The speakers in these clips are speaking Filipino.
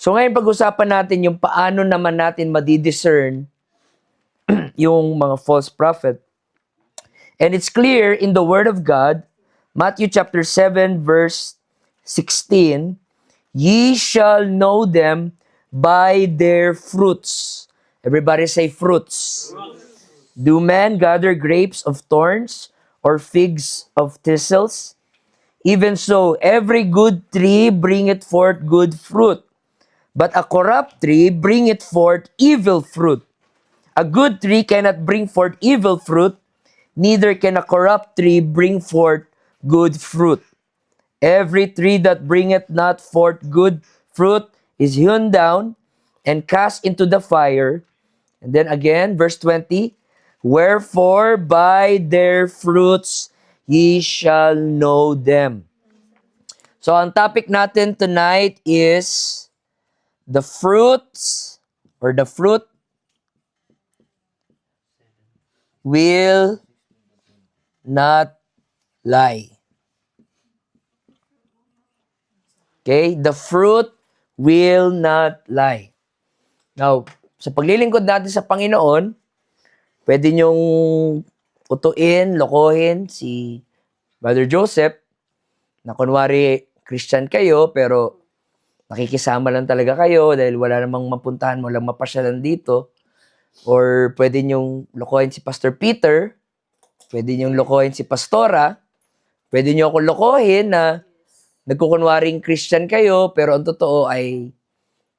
So ngayon pag-usapan natin yung paano naman natin madidiscern yung mga false prophet. And it's clear in the Word of God, Matthew chapter 7 verse 16, ye shall know them by their fruits. Everybody say fruits. Do men gather grapes of thorns or figs of thistles? Even so, every good tree bringeth forth good fruit, but a corrupt tree bringeth forth evil fruit. A good tree cannot bring forth evil fruit, neither can a corrupt tree bring forth good fruit. Every tree that bringeth not forth good fruit is hewn down and cast into the fire. And then again, verse 20, wherefore by their fruits ye shall know them. So ang topic natin tonight is the fruits or the fruit will not lie. Okay? The fruit will not lie. Now, sa paglilingkod natin sa Panginoon, pwede niyong utuin, lokohin si Brother Joseph na kunwari Christian kayo pero nakikisama lang talaga kayo dahil wala namang mapuntahan, walang mapasyalan dito. Or pwede niyong lokohin si Pastor Peter, pwede niyong lokohin si Pastora, pwede niyo ako lokohin na nagkukunwaring Christian kayo pero ang totoo ay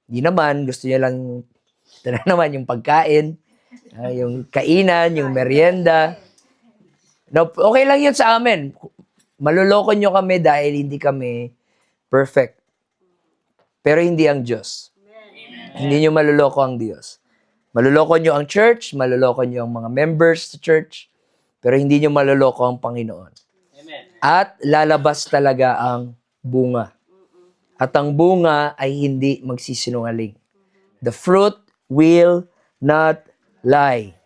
di naman, gusto niya lang ito na naman yung pagkain, yung kainan, yung merienda. No, okay lang yun sa amin. Maluloko nyo kami dahil hindi kami perfect. Pero hindi ang Diyos. Hindi nyo maluloko ang Diyos. Maluloko nyo ang church, maluloko nyo ang mga members sa church, pero hindi nyo maluloko ang Panginoon. Amen. At lalabas talaga ang bunga. At ang bunga ay hindi magsisinungaling. The fruit will not lie.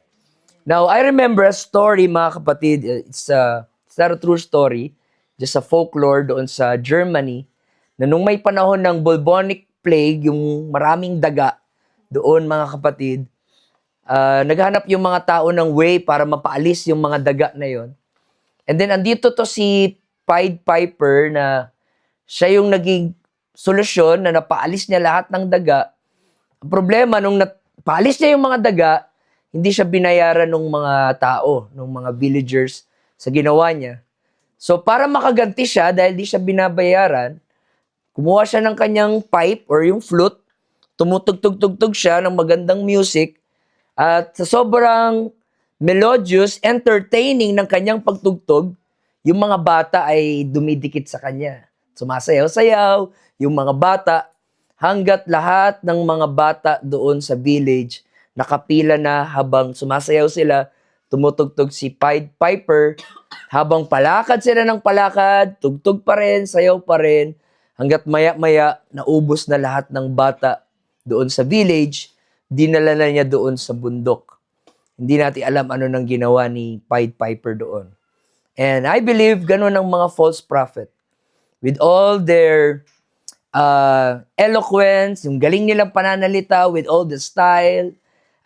Now, I remember a story, mga kapatid. It's not a true story. Just a folklore doon sa Germany na nung may panahon ng bubonic plague, yung maraming daga doon, mga kapatid, naghanap yung mga tao ng way para mapaalis yung mga daga na yon. And then, andito to si Pied Piper na siya yung naging solusyon na napaalis niya lahat ng daga. Ang problema, nung napaalis niya yung mga daga, hindi siya binayaran ng mga tao, ng mga villagers sa ginawa niya. So, para makaganti siya, dahil di siya binabayaran, kumuha siya ng kanyang pipe or yung flute, tumutugtog-tugtog siya ng magandang music, at sa sobrang melodious, entertaining ng kanyang pagtugtog, yung mga bata ay dumidikit sa kanya. Sumasayaw-sayaw, yung mga bata, hanggat lahat ng mga bata doon sa village, nakapila na habang sumasayaw sila, tumutugtog si Pied Piper, habang palakad sila ng palakad, tugtog pa rin, sayaw pa rin, hanggat maya-maya, naubos na lahat ng bata doon sa village, dinala na niya doon sa bundok. Hindi natin alam ano nang ginawa ni Pied Piper doon. And I believe ganun ang mga false prophet. With all their eloquence, yung galing nilang pananalita, with all the style,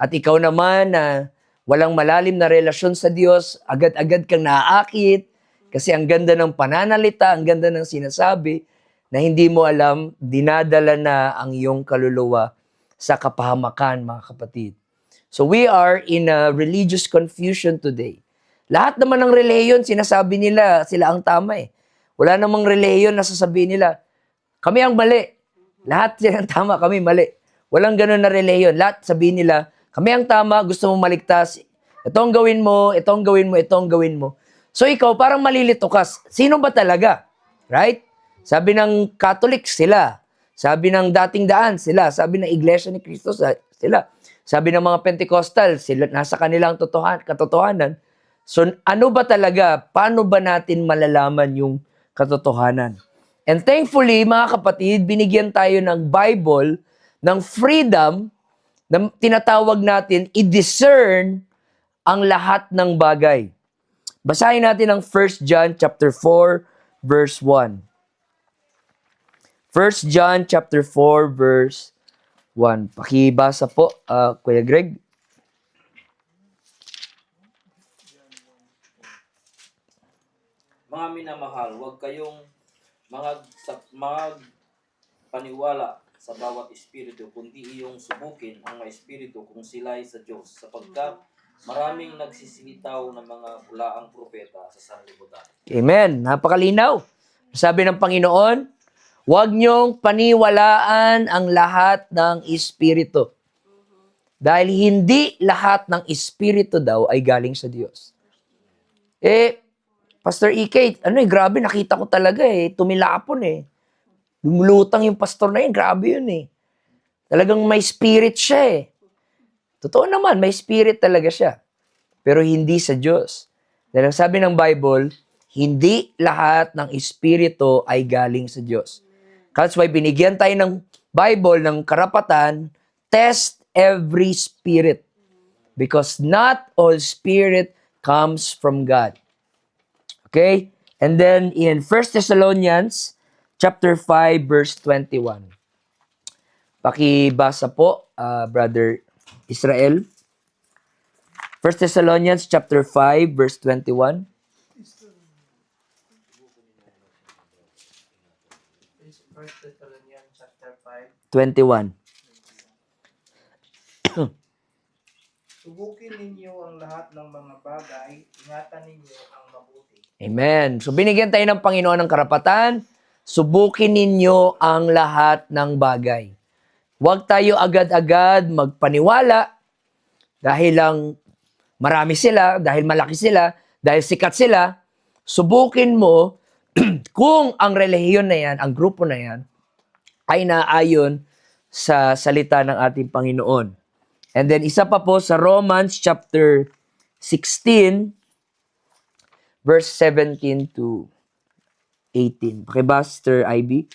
at ikaw naman na walang malalim na relasyon sa Diyos, agad-agad kang naaakit, kasi ang ganda ng pananalita, ang ganda ng sinasabi, na hindi mo alam, dinadala na ang iyong kaluluwa sa kapahamakan, mga kapatid. So we are in a religious confusion today. Lahat naman ng reliyon, sinasabi nila, sila ang tama eh. Wala namang reliyon na sasabihin nila, kami ang mali. Lahat sila ang tama, kami mali. Walang ganun na reliyon. Lahat sabihin nila, kami ang tama, gusto mong maligtas. Ito ang gawin mo, ito ang gawin mo, ito ang gawin mo. So ikaw, parang malilito ka. Sino ba talaga? Right? Sabi ng Catholic, sila. Sabi ng Dating Daan, sila. Sabi ng Iglesia ni Cristo, sila. Sabi ng mga Pentecostal, sila, nasa kanilang katotohanan. So ano ba talaga? Paano ba natin malalaman yung katotohanan? And thankfully, mga kapatid, binigyan tayo ng Bible ng freedom na tinatawag natin i-discern ang lahat ng bagay. Basahin natin ang 1 John chapter 4 verse 1. 1 John chapter 4 verse 1. Pakibasa po, Kuya Greg. Mga minamahal, huwag kayong paniwala sa bawat espiritu, kundi iyong subukin ang mga espiritu kung sila ay sa Diyos, sapagkat maraming nagsisilitaw ng mga bulaang propeta sa sanlibutan. Amen. Napakalinaw. Sabi ng Panginoon, huwag niyong paniwalaan ang lahat ng espiritu. Dahil hindi lahat ng espiritu daw ay galing sa Diyos. Pastor EK, grabe, nakita ko talaga tumilapon Lumulutang yung pastor na yun, grabe yun Talagang may spirit siya Totoo naman, may spirit talaga siya. Pero hindi sa Diyos. Dahil ang sabi ng Bible, hindi lahat ng espiritu ay galing sa Diyos. That's why binigyan tayo ng Bible ng karapatan, test every spirit. Because not all spirit comes from God. Okay? And then in 1 Thessalonians chapter 5 verse 21. Pakibasa po, Brother Israel. 1 Thessalonians chapter 5 verse 21. 1 Thessalonians chapter 5. 21. Subukin ninyo ang lahat ng mga bagay, ingatan ninyo ang mabuti. Amen. So binigyan tayo ng Panginoon ng karapatan, subukin ninyo ang lahat ng bagay. Huwag tayo agad-agad magpaniwala dahil lang marami sila, dahil malaki sila, dahil sikat sila. Subukin mo kung ang relihiyon na yan, ang grupo na yan, ay naayon sa salita ng ating Panginoon. And then isa pa po sa Romans chapter 16, verse 17 to 18. Pakibasa, Sister Ivy.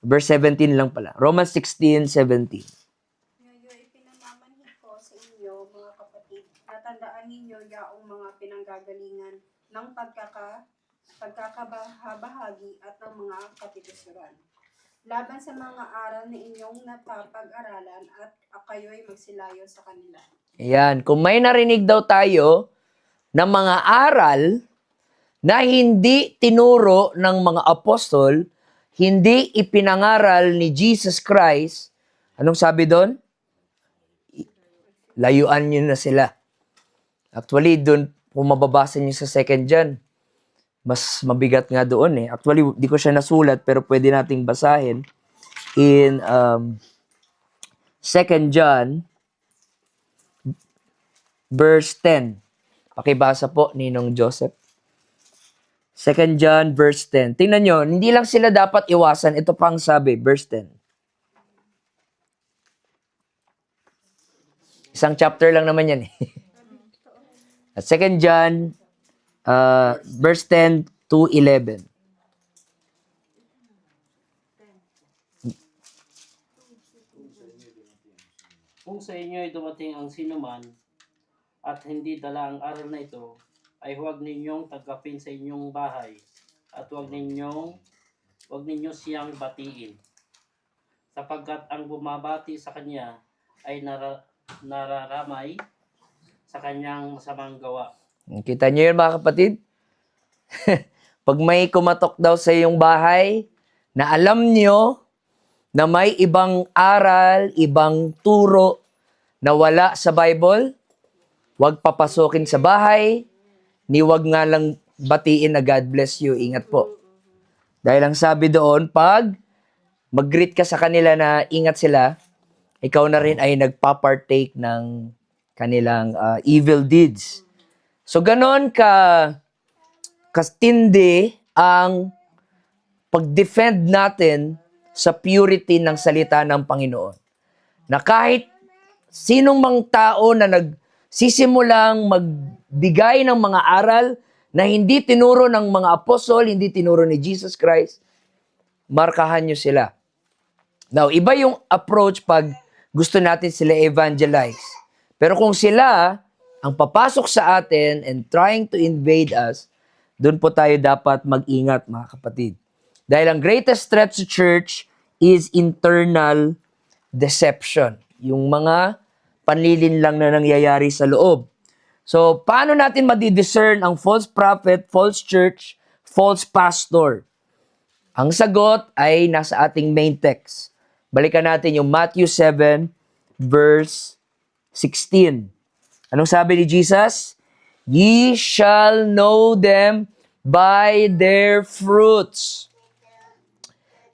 Verse 17 lang pala. Romans 16:17. Ngayon, ipinamamanhid ko sa inyo, mga kapatid, natandaan ninyo yaong mga pinanggagalingan ng pagkakabahabahagi at ng mga kapitusuran. Laban sa mga aral na inyong napapag-aralan at kayo'y magsilayo sa kanila. Ayan. Kung may narinig daw tayo ng mga aral na hindi tinuro ng mga apostol, hindi ipinangaral ni Jesus Christ, anong sabi doon? Layuan nyo na sila. Actually, doon, kung mababasa nyo sa 2 John, mas mabigat nga doon Actually, di ko siya nasulat, pero pwede nating basahin. In 2 John, verse 10. Pakibasa po, Ninong Joseph. 2 John, verse 10. Tingnan nyo, hindi lang sila dapat iwasan. Ito pa ang sabi, verse 10. Isang chapter lang naman yan At 2 John, verse 10 to 11. Kung sa inyo ay dumating ang sinuman at hindi dala ang aral na ito, ay huwag ninyong tanggapin sa inyong bahay at huwag ninyo siyang batiin. Sapagkat ang bumabati sa kanya ay nararamay sa kanyang masamang gawa. Kita nyo yun mga kapatid? Pag may kumatok daw sa iyong bahay, na alam nyo na may ibang aral, ibang turo na wala sa Bible, huwag papasukin sa bahay, ni wag nga lang batiin na God bless you. Ingat po. Dahil ang sabi doon, pag mag-greet ka sa kanila na ingat sila, ikaw na rin ay nagpa-partake ng kanilang evil deeds. So ganon kastindi ang pag-defend natin sa purity ng salita ng Panginoon. Na kahit sinong mang tao na nagsisimulang magbigay ng mga aral na hindi tinuro ng mga apostol, hindi tinuro ni Jesus Christ, markahan nyo sila. Now, iba yung approach pag gusto natin sila evangelize. Pero kung sila ang papasok sa atin and trying to invade us, doon po tayo dapat mag-ingat, mga kapatid. Dahil ang greatest threat sa church is internal deception. Yung mga panlilin lang na nangyayari sa loob. So, paano natin madidiscern ang false prophet, false church, false pastor? Ang sagot ay nasa ating main text. Balikan natin yung Matthew 7, verse 16. Anong sabi ni Jesus? Ye shall know them by their fruits.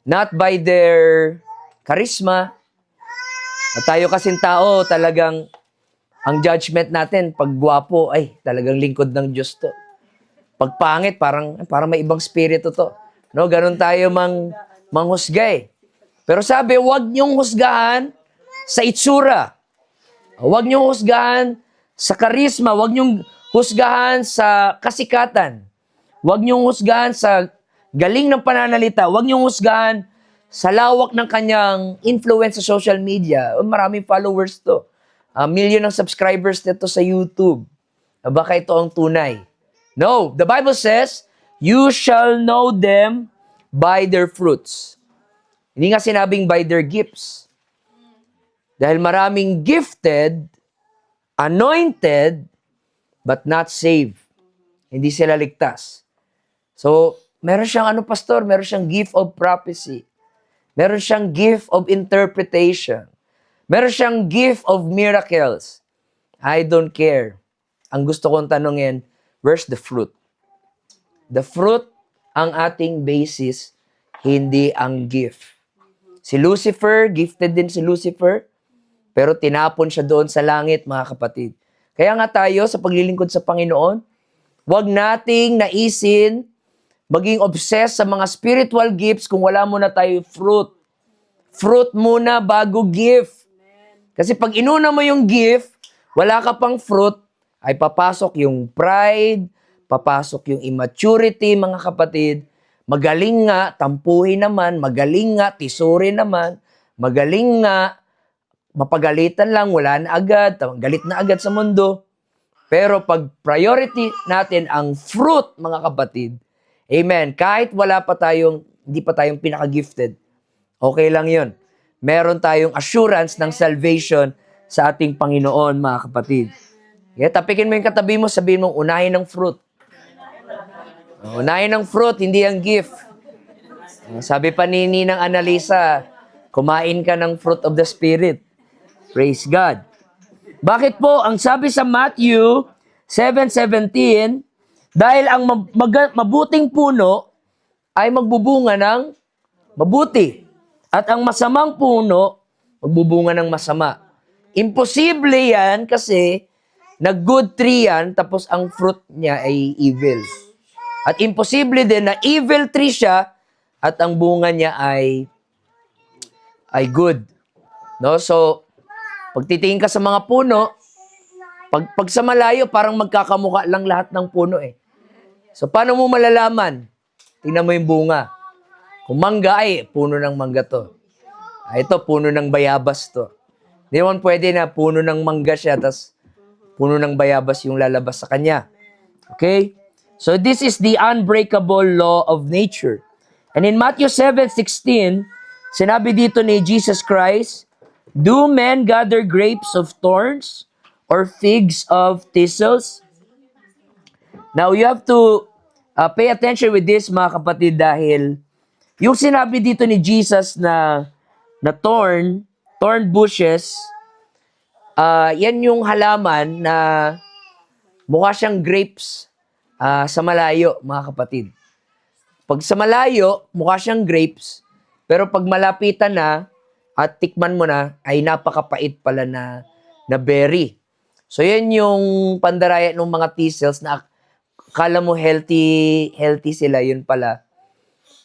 Not by their charisma. At tayo kasing tao, talagang ang judgment natin, pag gwapo, ay, talagang lingkod ng Diyos to. Pag pangit, parang may ibang spirito to. No, ganun tayo manghusga eh. Pero sabi, huwag niyong husgahan sa itsura. Huwag niyong husgahan sa karisma. Huwag niyong husgahan sa kasikatan. Huwag niyong husgahan sa galing ng pananalita. Huwag niyong husgahan sa lawak ng kanyang influence sa social media. Maraming followers to. Million ng subscribers nito sa YouTube. Baka ito ang tunay. No, the Bible says, you shall know them by their fruits. Hindi nga sinabing by their gifts. Dahil maraming gifted, anointed, but not saved. Hindi sila ligtas. So, meron siyang pastor? Meron siyang gift of prophecy. Meron siyang gift of interpretation. Meron siyang gift of miracles. I don't care. Ang gusto kong tanungin, where's the fruit? The fruit ang ating basis, hindi ang gift. Si Lucifer, gifted din si Lucifer, pero tinapon siya doon sa langit, mga kapatid. Kaya nga tayo, sa paglilingkod sa Panginoon, huwag nating naisin, maging obsessed sa mga spiritual gifts kung wala muna tayo fruit. Fruit muna bago gift. Kasi pag inuna mo yung gift, wala ka pang fruit, ay papasok yung pride, papasok yung immaturity, mga kapatid. Magaling nga, tampuhin naman, magaling nga, tisuri naman, magaling nga, mapagalitan lang, wala na agad, galit na agad sa mundo. Pero pag priority natin ang fruit, mga kapatid, amen, kahit hindi pa tayong pinaka-gifted, okay lang yun. Meron tayong assurance ng salvation sa ating Panginoon, mga kapatid. Kaya tapikin mo yung katabi mo, sabihin mo, unahin ng fruit. Unahin ng fruit, hindi ang gift. Sabi pa ni Ninang Annalisa, kumain ka ng fruit of the Spirit. Praise God. Bakit po? Ang sabi sa Matthew 7:17, dahil ang mabuting puno ay magbubunga ng mabuti. At ang masamang puno, magbubunga ng masama. Imposible yan kasi nag-good tree yan, tapos ang fruit niya ay evil. At imposible din na evil tree siya, at ang bunga niya ay good. No? So, pag titingin ka sa mga puno, pag sa malayo, parang magkakamukha lang lahat ng puno eh. So, paano mo malalaman? Tingnan mo yung bunga. Kung mangga ay, puno ng mangga to. Ito, puno ng bayabas to. Hindi naman pwede na puno ng mangga siya, tas puno ng bayabas yung lalabas sa kanya. Okay? So, this is the unbreakable law of nature. And in Matthew 7:16, sinabi dito ni Jesus Christ, do men gather grapes of thorns or figs of thistles? Now, you have to pay attention with this, mga kapatid, dahil yung sinabi dito ni Jesus na thorn bushes, yan yung halaman na mukha siyang grapes sa malayo, mga kapatid. Pag sa malayo, mukha siyang grapes, pero pag malapitan na at tikman mo na, ay napakapait pala na berry. So yan yung pandaraya ng mga thistles na akala mo healthy sila, yun pala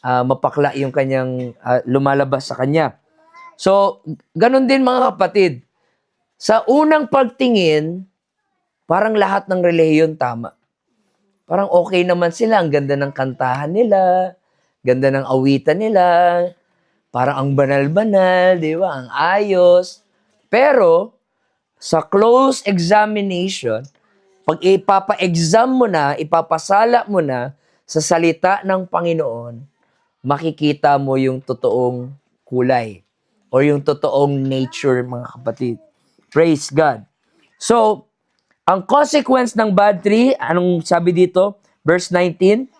mapakla yung kanyang lumalabas sa kanya. So, ganun din mga kapatid. Sa unang pagtingin, parang lahat ng relihiyon tama. Parang okay naman sila. Ang ganda ng kantahan nila. Ganda ng awitan nila. Parang ang banal-banal, di ba? Ang ayos. Pero, sa close examination, pag ipapa-exam mo na, ipapasala mo na sa salita ng Panginoon, makikita mo yung totoong kulay. or yung totoong nature, mga kapatid. Praise God. So, ang consequence ng bad tree, anong sabi dito? Verse 19,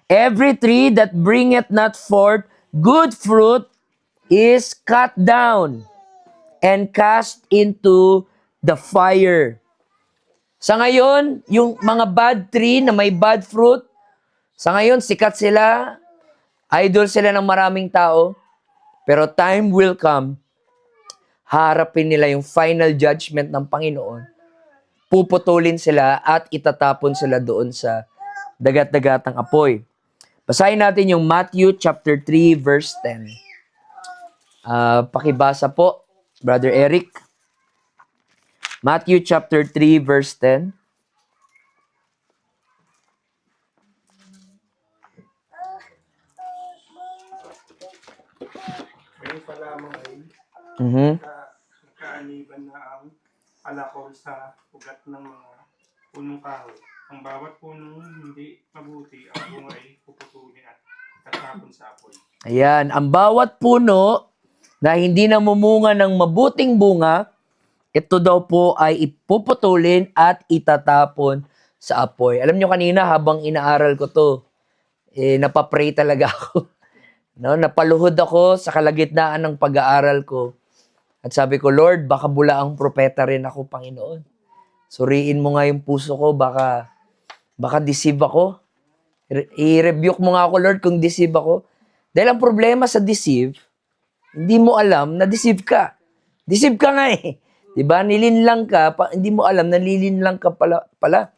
every tree that bringeth not forth good fruit is cut down and cast into the fire. Sa ngayon, yung mga bad tree na may bad fruit, sa ngayon, sikat sila, idol sila ng maraming tao, pero time will come, harapin nila yung final judgment ng Panginoon, puputulin sila at itatapon sila doon sa dagat-dagatang apoy. Basahin natin yung Matthew chapter 3 verse 10. Pakibasa po, Brother Eric. Matthew chapter 3 verse 10. Ngayon pa lamang ay Mhm. kaaniban na ang alakol sa ugat ng mga punong kahoy. Ang bawat punong hindi mabuti, ang bunga ay puputulin at tatapon sa apoy. Ayan, ang bawat puno na hindi namumunga ng mabuting bunga, ito daw po ay ipuputulin at itatapon sa apoy. Alam nyo kanina habang inaaral ko to, napapray talaga ako. No, napaluhod ako sa kalagitnaan ng pag-aaral ko. At sabi ko, Lord, baka bulaang propeta rin ako, Panginoon. Suriin mo nga yung puso ko, baka deceive ako. I-rebuke mo nga ako, Lord, kung deceive ako. Dahil ang problema sa deceive, hindi mo alam na deceive ka. Deceive ka nga eh. Diba? Nilinlang ka, hindi mo alam, nalilinlang ka pala.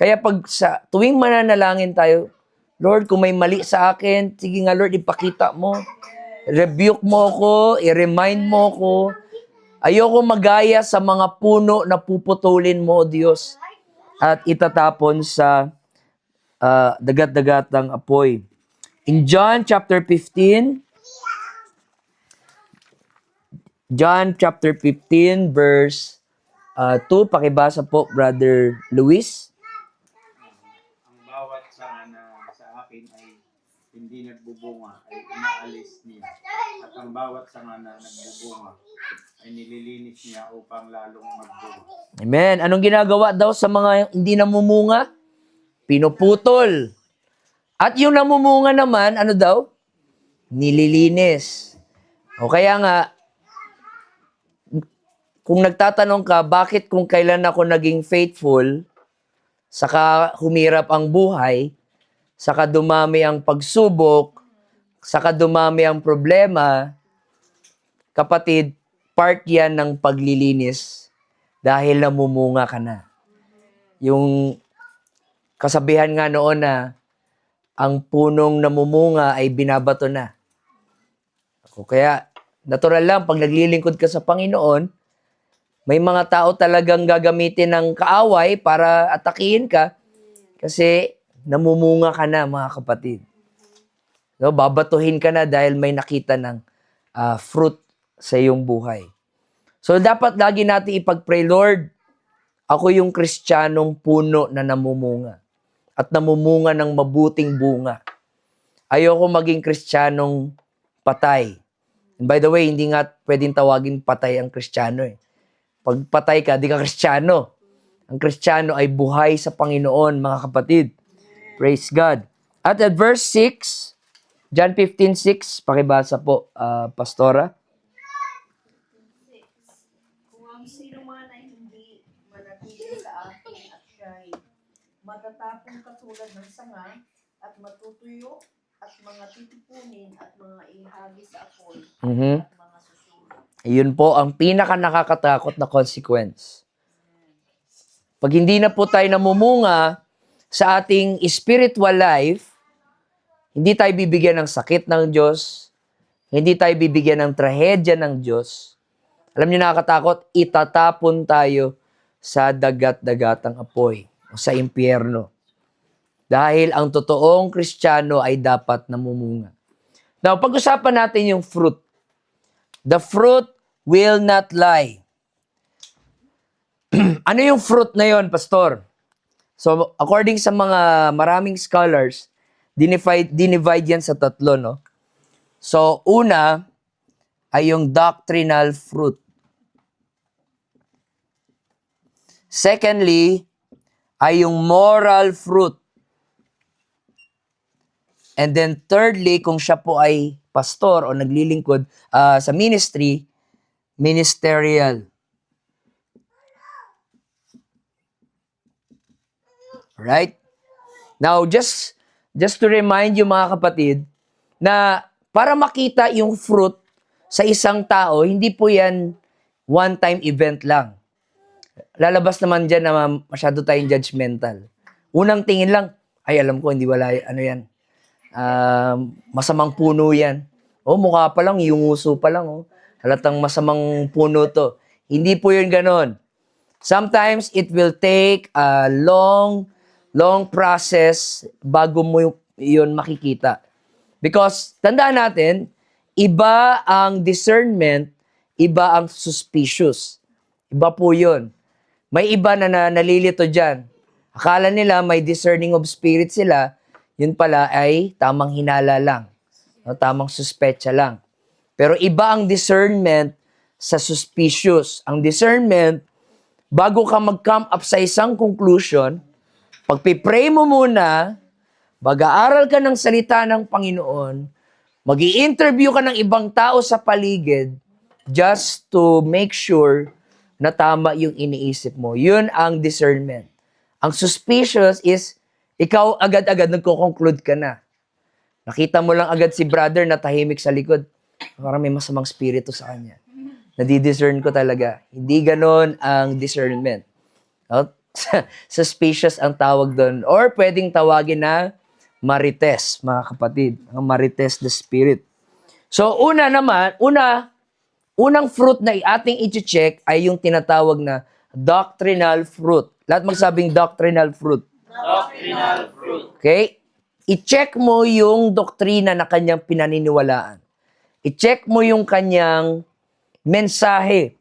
Kaya pag sa tuwing mananalangin tayo, Lord, kung may mali sa akin, sige nga Lord, ipakita mo. Rebuke mo ko, i-remind mo ko. Ayoko magaya sa mga puno na puputulin mo, O Diyos, at itatapon sa dagat-dagatang apoy. In John chapter 15 verse 2, pakibasa po, Brother Luis. Ang bawat sanga na sa akin ay hindi nagbubunga ay inaalis niya. At ang bawat sanga na nagbubunga ay nililinis niya upang lalong magbunga. Amen. Anong ginagawa daw sa mga hindi namumunga? Pinuputol. At yung namumunga naman, ano daw? Nililinis. O kaya nga, kung nagtatanong ka, bakit kung kailan ako naging faithful, saka humirap ang buhay, saka dumami ang pagsubok, saka dumami ang problema, kapatid, part yan ng paglilinis dahil namumunga ka na. Yung kasabihan nga noon na ang punong namumunga ay binabato na. Kaya, natural lang, pag naglilingkod ka sa Panginoon, may mga tao talagang gagamitin ng kaaway para atakihin ka kasi namumunga ka na, mga kapatid. So, babatuhin ka na dahil may nakita ng fruit sa iyong buhay. So, dapat lagi natin ipag-pray, Lord, ako yung Kristiyanong puno na namumunga at namumunga ng mabuting bunga. Ayoko maging Kristiyanong patay. And by the way, hindi nga pwedeng tawagin patay ang Kristiyano eh. Pag patay ka, di ka Kristiyano. Ang Kristiyano ay buhay sa Panginoon, mga kapatid. Praise God. At at verse 6, John 15:6, pakibasa po, Pastora. Kung ang sino man ay hindi manatili sa akin at siya'y matatapong katulad ng sanga at matutuyo at mga titipunin at mga ihagi sa apoy at mga susunog. Yun po ang pinaka nakakatakot na consequence. Pag hindi na po tayo namumunga sa ating spiritual life, hindi tayo bibigyan ng sakit ng Diyos, hindi tayo bibigyan ng trahedya ng Diyos. Alam niyo nakakatakot, itatapon tayo sa dagat-dagatang apoy o sa impyerno. Dahil ang totoong Kristiyano ay dapat namumunga. Now, pag-usapan natin yung fruit. The fruit will not lie. Ano yung fruit na yon, Pastor? So, according sa mga maraming scholars, dinivide yan sa tatlo, no? So, una ay yung doctrinal fruit. Secondly, ay yung moral fruit. And then thirdly, kung siya po ay pastor o naglilingkod sa ministry, ministerial. Right? Now, just to remind you mga kapatid, na para makita yung fruit sa isang tao, hindi po yan one-time event lang. Lalabas naman dyan na masyado tayong judgmental. Unang tingin lang, ay alam ko, hindi wala, ano yan, masamang puno yan. Oh, mukha pa lang, yung uso pa lang, oh. Halatang masamang puno to. Hindi po yun ganon. Sometimes, it will take a long process bago mo yun makikita. Because, tandaan natin, iba ang discernment, iba ang suspicious. Iba po yun. May iba na nalilito dyan. Akala nila may discerning of spirit sila, yun pala ay tamang hinala lang. No, tamang suspecha lang. Pero iba ang discernment sa suspicious. Ang discernment, bago ka mag-come up sa isang conclusion, pagpipray mo muna, mag-aaral ka ng salita ng Panginoon, mag-i-interview ka ng ibang tao sa paligid, just to make sure na tama yung iniisip mo. Yun ang discernment. Ang suspicious is, ikaw agad-agad nagko-conclude ka na. Nakita mo lang agad si brother na tahimik sa likod. Parang may masamang spirito sa kanya. Nadi-discern ko talaga. Hindi ganon ang discernment. No? Suspicious ang tawag doon. Or pwedeng tawagin na marites, mga kapatid. Ang marites the spirit. So, unang fruit na ating i-check ay yung tinatawag na doctrinal fruit. Lahat magsabing doctrinal fruit. Doctrinal fruit. Okay? I-check mo yung doktrina na kanyang pinaniniwalaan. I-check mo yung kanyang mensahe.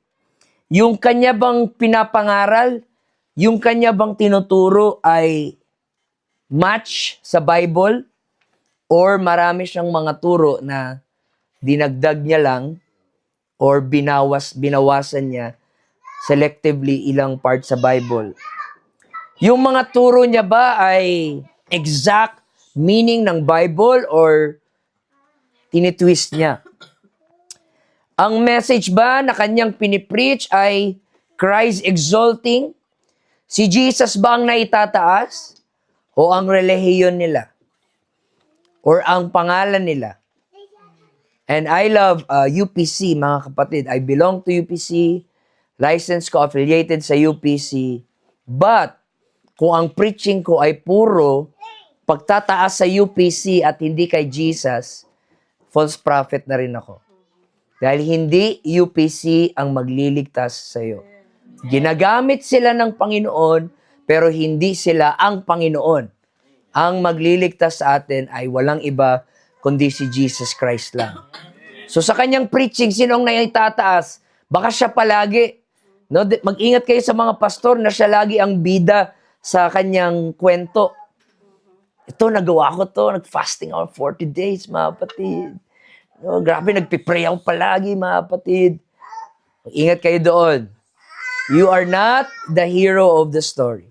Yung kanya bang pinapangaral, yung kanya bang tinuturo ay match sa Bible or marami siyang mga turo na dinagdag niya lang or binawasan niya selectively ilang part sa Bible. Yung mga turo niya ba ay exact meaning ng Bible or tinitwist niya? Ang message ba na kanyang pinipreach ay Christ exalting? Si Jesus ba ang naitataas? O ang relihiyon nila? Or ang pangalan nila? And I love UPC, mga kapatid. I belong to UPC. License ko, affiliated sa UPC. But, kung ang preaching ko ay puro pagtataas sa UPC at hindi kay Jesus, false prophet na rin ako. Dahil hindi UPC ang magliligtas sa iyo. Ginagamit sila ng Panginoon, pero hindi sila ang Panginoon. Ang magliligtas sa atin ay walang iba kundi si Jesus Christ lang. So sa kanyang preaching, sino ang naitataas? Baka siya palagi. No? Mag-ingat kayo sa mga pastor na siya lagi ang bida sa kanyang kwento. Ito, nagawa ko to. Nag-fasting ako 40 days, mga kapatid. No, grabe, nagpipray ako palagi, mga kapatid. Mag-ingat kayo doon. You are not the hero of the story.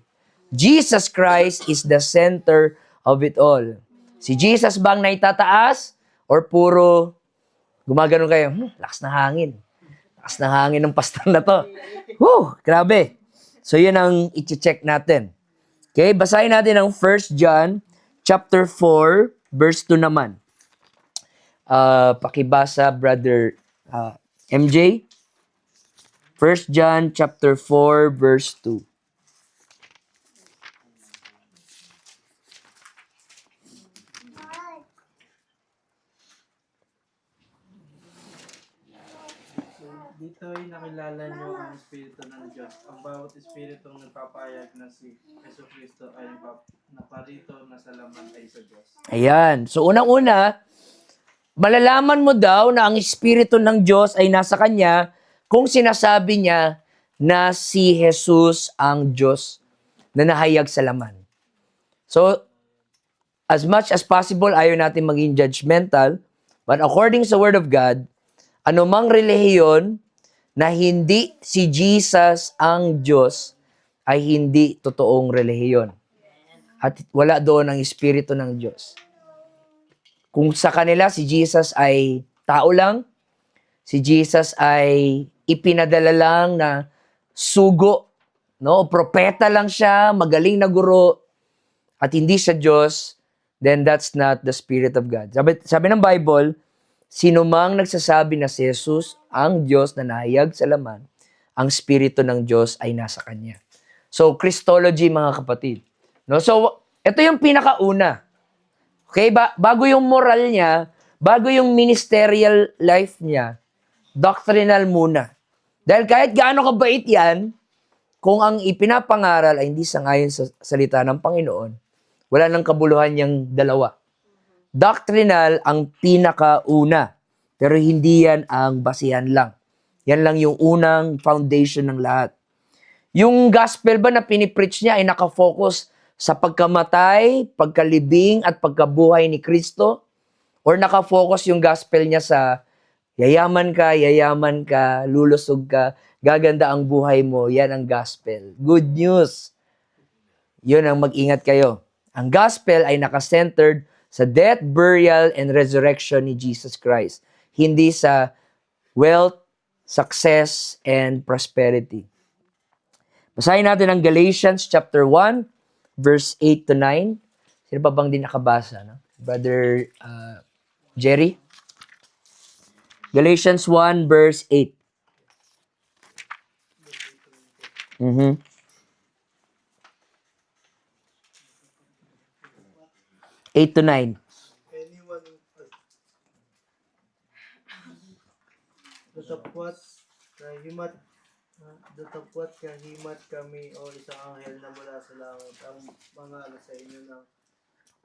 Jesus Christ is the center of it all. Si Jesus bang naitataas? Or puro gumagano kayo? Lakas na hangin. Lakas na hangin ng pastor na to. Whew, grabe. So yun ang i-check natin. Okay, basahin natin ang 1 John chapter 4, verse 2 naman. Pakibasa, Brother MJ. 1 John chapter 4, verse 2. Dito ay nakilala nyo ang Espiritu ng Diyos. Ang bawat Espiritong nagpapayag na si Jesucristo ay naparito na sa laman ay sa Diyos. Ayan. So, unang-una, malalaman mo daw na ang Espiritu ng Diyos ay nasa Kanya kung sinasabi niya na si Jesus ang Diyos na nahayag sa laman. So, as much as possible, ayaw natin maging judgmental, but according sa Word of God, Anumang relihiyon na hindi si Jesus ang Diyos ay hindi totoong relihiyon. At wala doon ang Espiritu ng Diyos. Kung sa kanila si Jesus ay tao lang, si Jesus ay ipinadala lang na sugo, no? Propeta lang siya, magaling na guro, at hindi siya Diyos, then that's not the Spirit of God. Sabi ng Bible, sino mang nagsasabi na si Jesus ang Diyos na nahayag sa laman, ang Espiritu ng Diyos ay nasa Kanya. So, Christology, mga kapatid. No? So, ito yung pinakauna. Okay? Bago yung moral niya, bago yung ministerial life niya, doctrinal muna. Dahil kahit gaano kabait yan, kung ang ipinapangaral ay hindi sangayon sa salita ng Panginoon, wala nang kabuluhan yung dalawa. Doctrinal ang pinakauna, pero hindi yan ang basihan lang. Yan lang yung unang foundation ng lahat. Yung gospel ba na pinipreach niya ay nakafocus sa pagkamatay, pagkalibing, at pagkabuhay ni Kristo? Or nakafocus yung gospel niya sa yayaman ka, lulusog ka, gaganda ang buhay mo, yan ang gospel. Good news. Yun ang mag-ingat kayo. Ang gospel ay nakacentered sa death, burial, and resurrection ni Jesus Christ. Hindi sa wealth, success, and prosperity. Basahin natin ang Galatians chapter 1, verse 8 to 9. Sino pa bang di nakabasa? No? Brother Jerry? Galatians 1, verse 8. 8 to 9. Anyone datapwat kahimat kami o isang anghel na mula sa langit ang mangaral sa inyo ng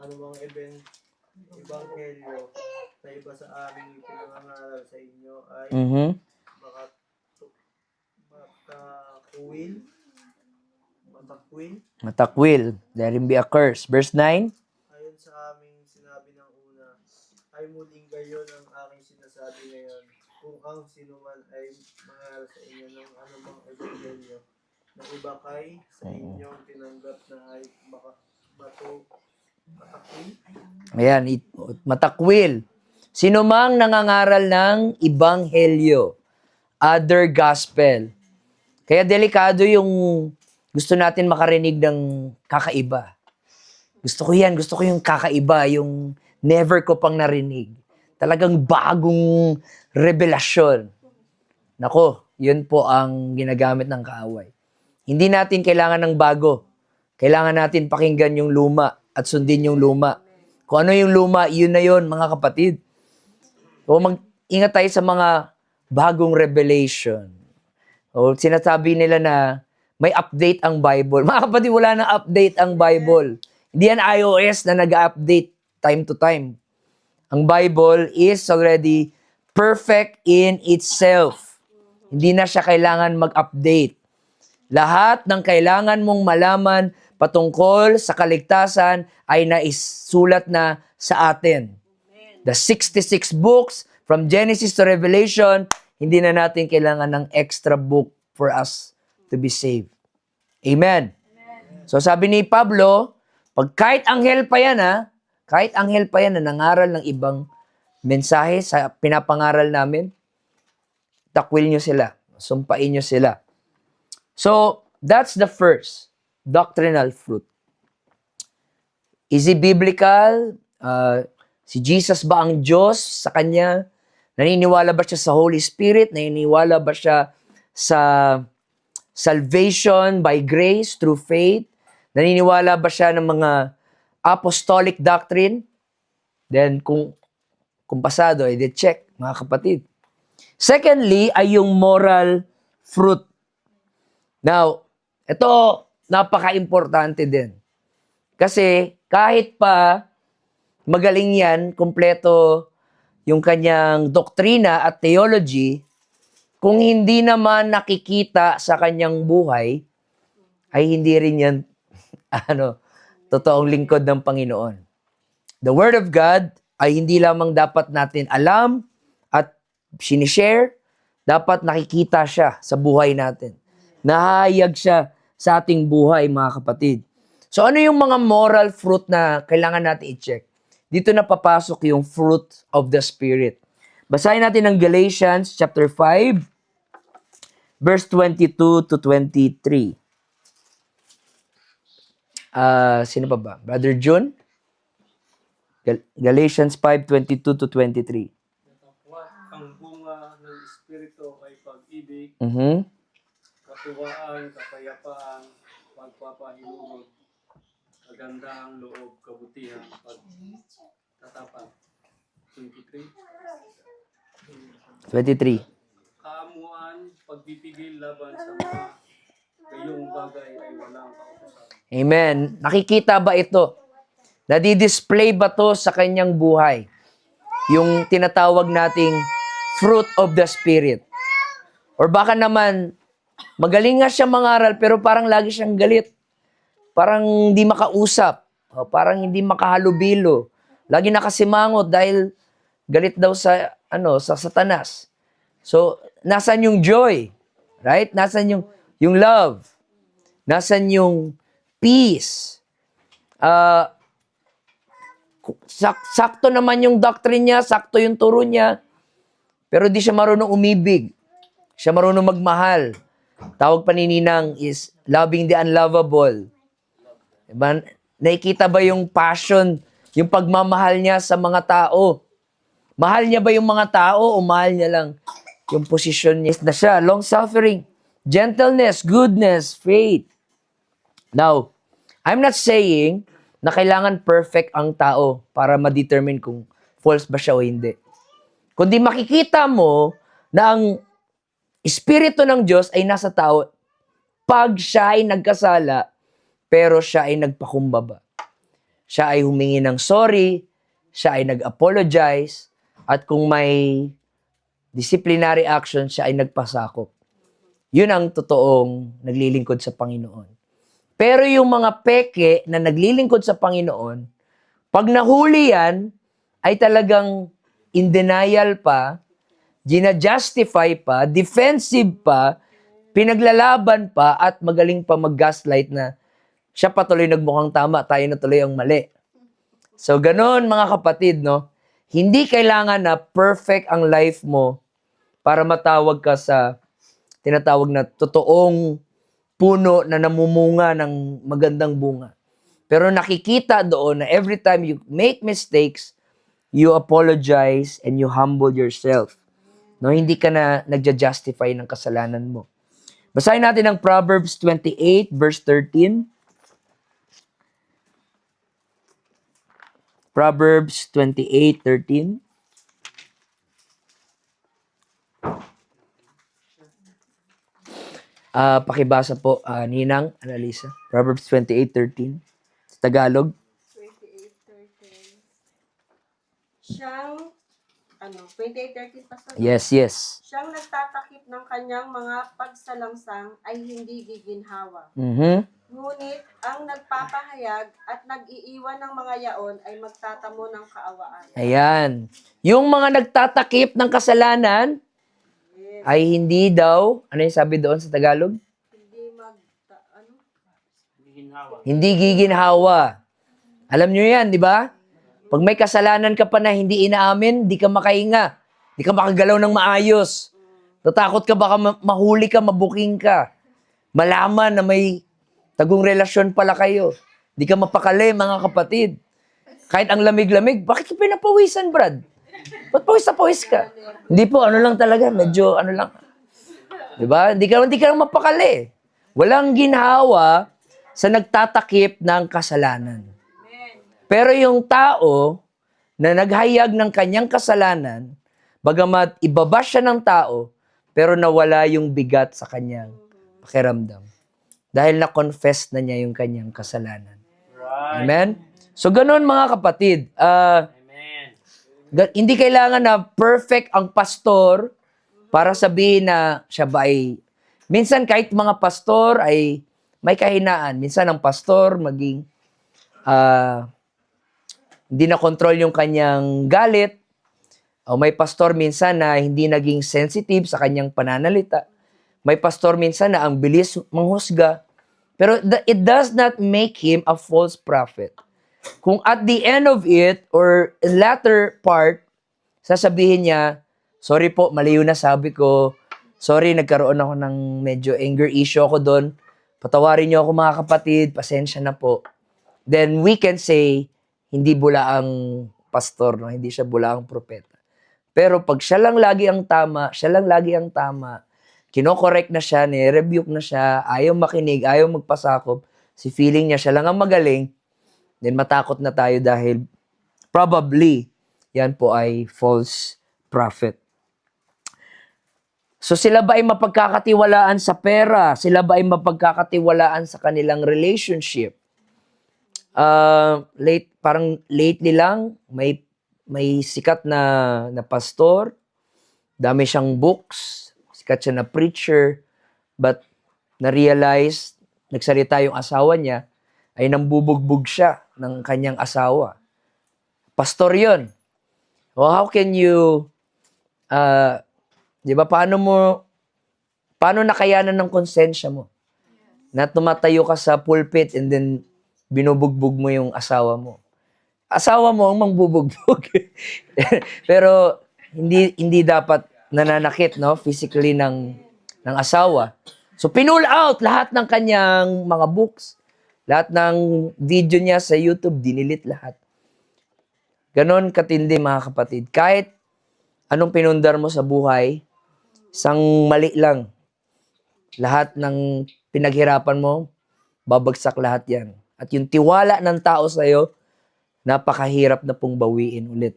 anumang ebanghelyo na iba sa aming ipinangangaral sa inyo ay Matakwil. Let him be accursed. Verse 9. Ayon sa aming sinabi ng una, ay muling gayon ang aking sinasabi ngayon. Kung ang sinuman ay mangaral sa inyo ng anumang ebanghelyo na iba kay sa inyong tinanggap na ay matakwil. Ayan, matakwil. Sino mang nangangaral ng ebanghelyo, other gospel. Kaya delikado yung gusto natin makarinig ng kakaiba. Gusto ko yung kakaiba, yung never ko pang narinig. Talagang bagong revelasyon. Nako, yun po ang ginagamit ng kaaway. Hindi natin kailangan ng bago. Kailangan natin pakinggan yung luma at sundin yung luma. Kung ano yung luma, yun na yun, mga kapatid. So, mag-ingat tayo sa mga bagong revelation. O, sinasabi nila na may update ang Bible. Mga kapatid, wala nang update ang Bible. Hindi yan iOS na nag-update time to time. Ang Bible is already perfect in itself. Hindi na siya kailangan mag-update. Lahat ng kailangan mong malaman patungkol sa kaligtasan ay naisulat na sa atin. The 66 books from Genesis to Revelation, hindi na natin kailangan ng extra book for us to be saved. Amen. So sabi ni Pablo, kahit anghel pa yan na nangaral ng ibang mensahe sa pinapangaral namin, takwil nyo sila, sumpain nyo sila. So, that's the first doctrinal fruit. Is it biblical? Si Jesus ba ang Diyos sa Kanya? Naniniwala ba siya sa Holy Spirit? Naniniwala ba siya sa salvation by grace through faith? Naniniwala ba siya ng mga apostolic doctrine? Then, kung pasado, edi check, mga kapatid. Secondly, ay yung moral fruit. Now, ito, napaka-importante din. Kasi, kahit pa magaling yan, kumpleto yung kanyang doktrina at theology, kung hindi naman nakikita sa kanyang buhay, ay hindi rin yan, totoong lingkod ng Panginoon. The Word of God ay hindi lamang dapat natin alam at sinishare, dapat nakikita siya sa buhay natin. Nahayag siya sa ating buhay, mga kapatid. So ano yung mga moral fruit na kailangan natin i-check? Dito na papasok yung fruit of the Spirit. Basahin natin ang Galatians chapter 5, verse 22 to 23. Sino pa ba? Brother June? Galatians 5:22 to 23. Ang bunga ng Espiritu ay pag-ibig, Mhm. katuwaan, kapayapaan, pagpapahinurot, kagandahang loob, kabutihan, pagtatapat. 23. 23. Kaamuan, pagpipigil laban sa mga gayong bagay ay walang kautusan. Amen. Nakikita ba ito? Nadi-display ba to sa kanyang buhay? Yung tinatawag nating fruit of the Spirit. Or baka naman, magaling nga siya mangaral pero parang lagi siyang galit. Parang hindi makausap. O parang hindi makahalubilo. Lagi nakasimangot dahil galit daw sa sa Satanas. So, nasan yung joy? Right? Nasan yung love? Nasan yung peace? Sakto naman yung doctrine niya, sakto yung turo niya, pero di siya marunong umibig. Siya marunong magmahal. Tawag panininang is loving the unlovable. Diba? Nakikita ba yung passion, yung pagmamahal niya sa mga tao? Mahal niya ba yung mga tao o mahal niya lang yung posisyon niya na siya? Long-suffering, gentleness, goodness, faith. Now, I'm not saying na kailangan perfect ang tao para ma-determine kung false ba siya o hindi. Kundi makikita mo na ang Espiritu ng Diyos ay nasa tao pag siya ay nagkasala, pero siya ay nagpakumbaba. Siya ay humingi ng sorry, siya ay nag-apologize, at kung may disciplinary action, siya ay nagpasakop. Yun ang totoong naglilingkod sa Panginoon. Pero yung mga peke na naglilingkod sa Panginoon, pag nahuli yan, ay talagang in denial pa, gina-justify pa, defensive pa, pinaglalaban pa, at magaling pa mag-gaslight na siya patuloy nagmukhang tama, tayo na tuloy ang mali. So, ganon mga kapatid, no? Hindi kailangan na perfect ang life mo para matawag ka sa tinatawag na totoong puno na namumunga ng magandang bunga. Pero nakikita doon na every time you make mistakes, you apologize and you humble yourself. No, hindi ka na nagja-justify ng kasalanan mo. Basahin natin ang Proverbs 28 verse 13. Proverbs 28:13. Pakibasa po, Ninang Analisa. Proverbs 28:13. Sa Tagalog. 28:13. Siyang, 28:13 pa sa Yes, yes. Siyang nagtatakip ng kanyang mga pagsalangsang ay hindi giginhawa. Mhm. Ngunit ang nagpapahayag at nag-iiwan ng mga yaon ay magtatamo ng kaawaan. Ayan. Yung mga nagtatakip ng kasalanan Yes. ay hindi daw, ano yung sabi doon sa Tagalog? Hindi Hindi ginhawa. Hindi giginhawa. Alam nyo yan, di ba? Pag may kasalanan ka pa na hindi inaamin, di ka makahinga. Di ka makagalaw ng maayos. Tatakot ka baka mahuli ka, mabuking ka. Malaman na may tagong relasyon pala kayo. Di ka mapakali, mga kapatid. Kahit ang lamig-lamig, bakit ka pinapawisan, Brad? Ba't pawis na pawis ka? Hindi po, ano lang talaga, medyo ano lang. Di ba? Hindi ka lang mapakali. Walang ginhawa sa nagtatakip ng kasalanan. Pero yung tao na naghayag ng kanyang kasalanan, bagamat ibaba siya ng tao, pero nawala yung bigat sa kanyang pakiramdam. Dahil na-confess na niya yung kanyang kasalanan. Right. Amen? So, ganun mga kapatid. Amen. Hindi kailangan na perfect ang pastor para sabihin na siya ba ay... Minsan kahit mga pastor ay may kahinaan. Minsan ang pastor maging... hindi na control yung kanyang galit O may pastor minsan na hindi naging sensitive sa kanyang pananalita. May pastor minsan na ang bilis manghusga. Pero it does not make him a false prophet. Kung at the end of it, or latter part, sasabihin niya, sorry po, mali yun na sabi ko. Sorry, nagkaroon ako ng medyo anger issue ako doon. Patawarin niyo ako mga kapatid, pasensya na po. Then we can say, hindi bula ang pastor, no? Hindi siya bula ang propeta. Pero pag siya lang lagi ang tama, kino-correct na siya, ni-rebuke na siya, ayaw makinig, ayaw magpasakop, si feeling niya siya lang ang magaling, then matakot na tayo dahil probably yan po ay false prophet. So sila ba ay mapagkakatiwalaan sa pera? Sila ba ay mapagkakatiwalaan sa kanilang relationship? Parang lately lang, may sikat na pastor, dami siyang books, sikat siya na preacher, but na-realize, nagsalita yung asawa niya, ay nambubugbog siya ng kanyang asawa. Pastor yun. Well, how can you, di ba, paano nakayanan ng konsensya mo? Na tumatayo ka sa pulpit and then binubugbog mo yung asawa mo. Asawa mo ang mangbubugbog. Pero hindi dapat nananakit, no, physically ng asawa. So pinull out lahat ng kanyang mga books, lahat ng video niya sa YouTube, dinilit lahat. Ganon katindi, mga kapatid. Kahit anong pinundar mo sa buhay, isang mali lang. Lahat ng pinaghirapan mo, babagsak lahat yan. At yung tiwala ng tao sa'yo, napakahirap na pong bawiin ulit.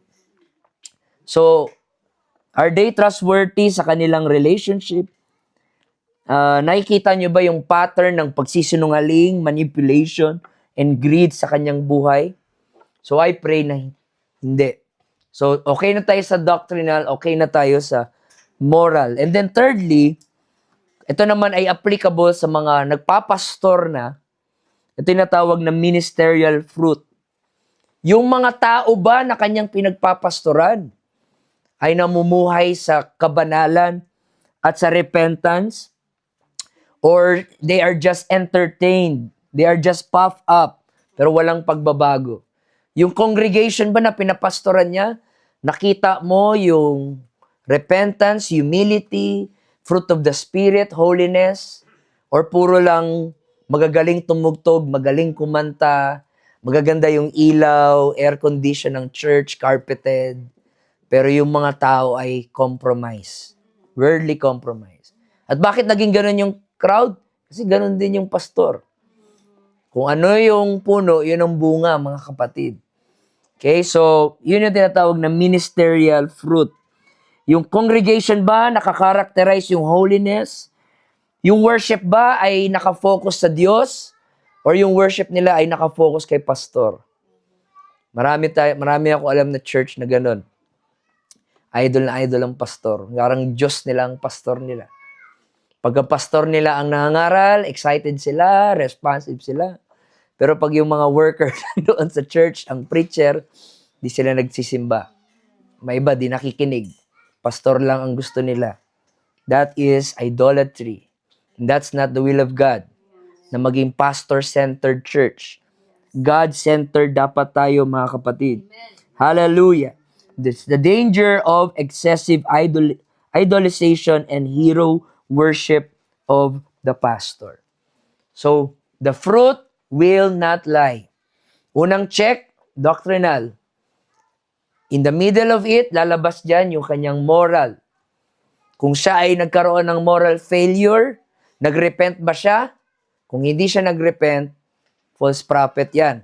So, are they trustworthy sa kanilang relationship? Nakikita nyo ba yung pattern ng pagsisinungaling, manipulation, and greed sa kanyang buhay? So, I pray na hindi. So, okay na tayo sa doctrinal, okay na tayo sa moral. And then thirdly, ito naman ay applicable sa mga nagpapastor na, ito yung natawag na ministerial fruit. Yung mga tao ba na kanyang pinagpapastoran ay namumuhay sa kabanalan at sa repentance? Or they are just entertained, they are just puffed up, pero walang pagbabago? Yung congregation ba na pinapastoran niya, nakita mo yung repentance, humility, fruit of the Spirit, holiness, or puro lang magagaling tumugtog, magaling kumanta, magaganda yung ilaw, air condition ng church, carpeted, pero yung mga tao ay compromise, worldly compromise. At bakit naging ganun yung crowd? Kasi ganun din yung pastor. Kung ano yung puno, yun ang bunga, mga kapatid. Okay, so yun yung tinatawag na ministerial fruit. Yung congregation ba nakakarakterize yung holiness? Yung worship ba ay nakafocus sa Diyos? Or yung worship nila ay nakafocus kay pastor? Marami ako alam na church na ganun. Idol na idol ang pastor. Parang Diyos nila ang pastor nila. Pagka pastor nila ang nangangaral, excited sila, responsive sila. Pero pag yung mga workers doon sa church, ang preacher, di sila nagsisimba. May iba, di nakikinig. Pastor lang ang gusto nila. That is idolatry. And that's not the will of God. Na maging pastor-centered church. God-centered dapat tayo, mga kapatid. Amen. Hallelujah. That's the danger of excessive idolization and hero worship of the pastor. So, the fruit will not lie. Unang check, doctrinal. In the middle of it, lalabas dyan yung kanyang moral. Kung siya ay nagkaroon ng moral failure, nagrepent ba siya? Kung hindi siya nagrepent, false prophet yan.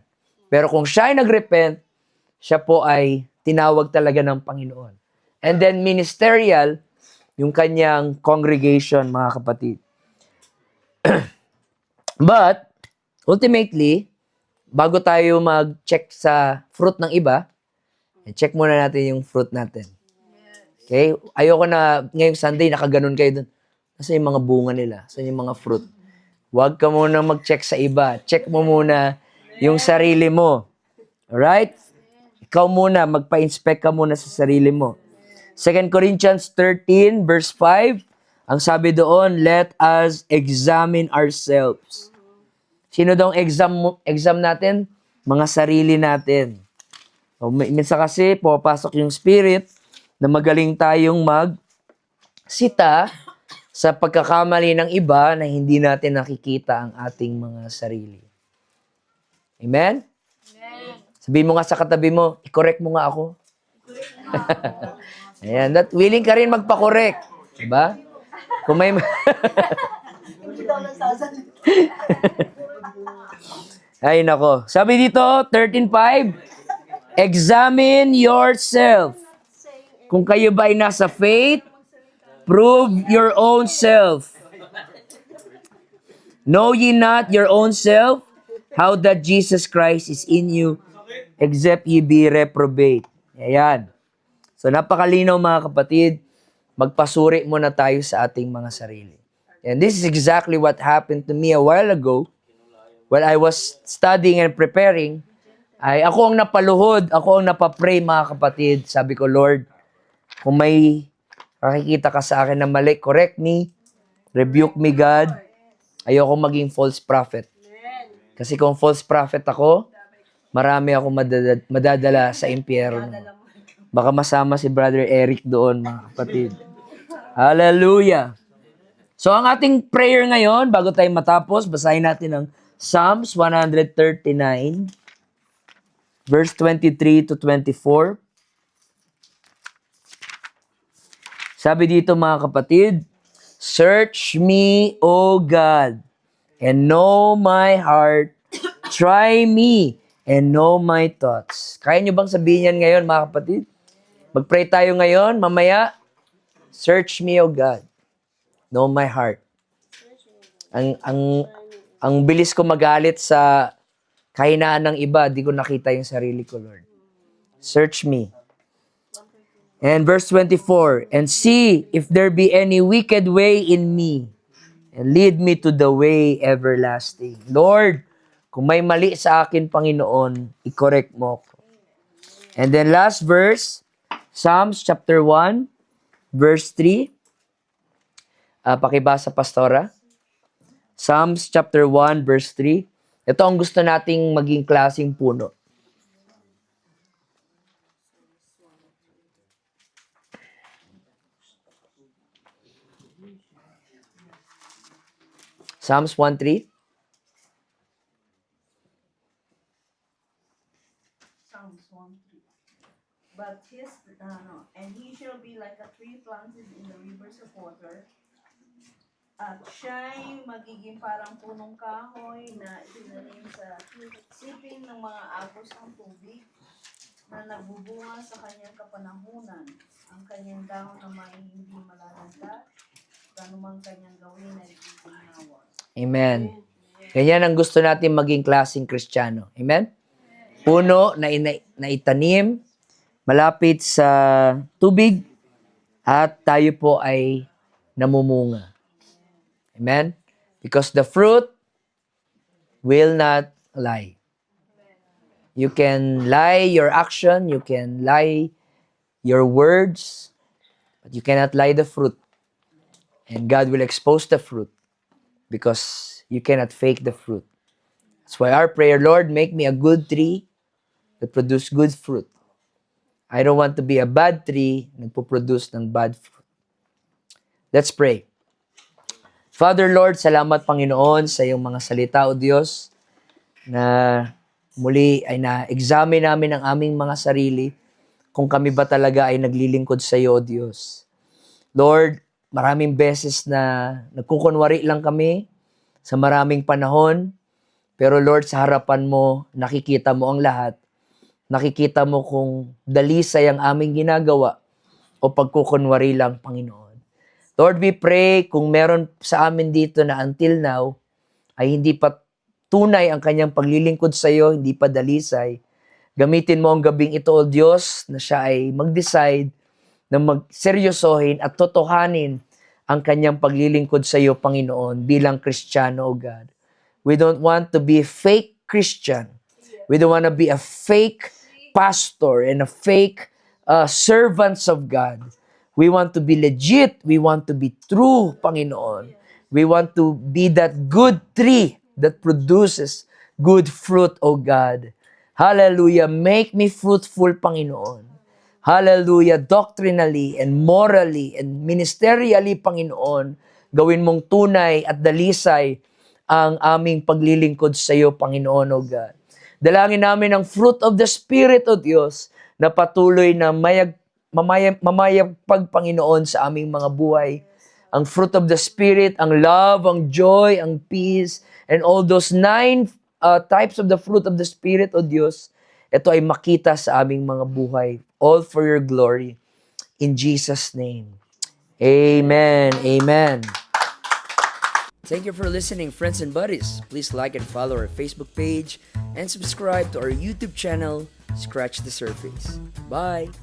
Pero kung siya ay nagrepent, siya po ay tinawag talaga ng Panginoon. And then ministerial, yung kanyang congregation, mga kapatid. But, ultimately, bago tayo mag-check sa fruit ng iba, check muna natin yung fruit natin. Okay? Ayoko na ngayong Sunday, nakaganon kayo dun. Kasi yung mga bunga nila, sa yung mga fruit. Huwag ka muna mag-check sa iba. Check mo muna yung sarili mo. Alright? Ikaw muna, magpa-inspect ka muna sa sarili mo. 2 Corinthians 13 verse 5, ang sabi doon, let us examine ourselves. Sino daw ang exam natin? Mga sarili natin. O, minsan kasi, pupasok yung spirit na magaling tayong magsita sa pagkakamali ng iba na hindi natin nakikita ang ating mga sarili. Amen? Sabihin mo nga sa katabi mo, i-correct mo nga ako. Ayan, willing ka rin magpa-correct. Diba? Kung may... Ay, nako. Sabi dito, 13.5, examine yourself. Kung kayo ba ay nasa faith, prove your own self. Know ye not your own self, how that Jesus Christ is in you, except ye be reprobate. Ayan. So napakalinaw mga kapatid, magpasuri muna tayo sa ating mga sarili. And this is exactly what happened to me a while ago when I was studying and preparing. Ay ako ang napaluhod, ako ang napapray mga kapatid. Sabi ko, Lord, kung may nakikita ka sa akin na mali, correct me, rebuke me God. Ayoko maging false prophet. Kasi kung false prophet ako, marami ako madadala sa impyerno. Baka masama si Brother Eric doon, mga kapatid. Hallelujah! So, ang ating prayer ngayon, bago tayo matapos, basahin natin ang Psalms 139, verse 23 to 24. Sabi dito, mga kapatid, search me, O God, and know my heart. Try me and know my thoughts. Kaya nyo bang sabihin yan ngayon, mga kapatid? Mag-pray tayo ngayon, mamaya. Search me, O God. Know my heart. Ang bilis ko magalit sa kahinaan ng iba, di ko nakita yung sarili ko, Lord. Search me. And verse 24, and see if there be any wicked way in me, and lead me to the way everlasting. Lord, kung may mali sa akin, Panginoon, i-correct mo ako. And then last verse, Psalms chapter 1, verse 3. Pakibasa, Pastora. Psalms chapter 1, verse 3. Ito ang gusto nating maging klaseng puno. Psalms 1:3. Psalms 1:3. But and he shall be like a tree planted in the rivers of water. At siya'y magiging parang punong kahoy na itinanim sa sipin ng mga agos ng tubig na nagbubunga sa kanyang kapanahunan. Ang kanyang dahon naman ay hindi malalanta, kanumang kanyang gawin ay ginawa. Amen. Ganyan ang gusto natin maging klaseng Kristiyano. Amen? Puno na itanim, malapit sa tubig, at tayo po ay namumunga. Amen? Because the fruit will not lie. You can lie your action, you can lie your words, but you cannot lie the fruit. And God will expose the fruit because you cannot fake the fruit. That's why our prayer, Lord, make me a good tree that produce good fruit. I don't want to be a bad tree na nagpo-produce ng bad fruit. Let's pray. Father, Lord, salamat, Panginoon, sa iyong mga salita, O Diyos, na muli ay na-examine namin ang aming mga sarili kung kami ba talaga ay naglilingkod sa iyo, O Diyos. Lord, maraming beses na nagkukunwari lang kami sa maraming panahon, pero Lord, sa harapan mo, nakikita mo ang lahat. Nakikita mo kung dalisay ang aming ginagawa o pagkukunwari lang, Panginoon. Lord, we pray kung meron sa amin dito na until now ay hindi pa tunay ang kanyang paglilingkod sa iyo, hindi pa dalisay. Gamitin mo ang gabing ito, O Diyos, na siya ay mag-decide na magseryosohin at totohanin ang kanyang paglilingkod sa iyo, Panginoon, bilang Kristiyano, O God. We don't want to be a fake Christian. We don't want to be a fake pastor and a fake servants of God. We want to be legit. We want to be true, Panginoon. We want to be that good tree that produces good fruit, O God. Hallelujah. Make me fruitful, Panginoon. Hallelujah. Doctrinally and morally and ministerially, Panginoon, gawin mong tunay at dalisay ang aming paglilingkod sa iyo, Panginoon, O God. Dalangin namin ang fruit of the Spirit, O Diyos, na patuloy na mamayagpag, Panginoon, sa aming mga buhay. Ang fruit of the Spirit, ang love, ang joy, ang peace, and all those 9 types of the fruit of the Spirit, O Diyos, ito ay makita sa aming mga buhay. All for your glory. In Jesus' name. Amen. Amen. Thank you for listening, friends and buddies. Please like and follow our Facebook page and subscribe to our YouTube channel, Scratch the Surface. Bye!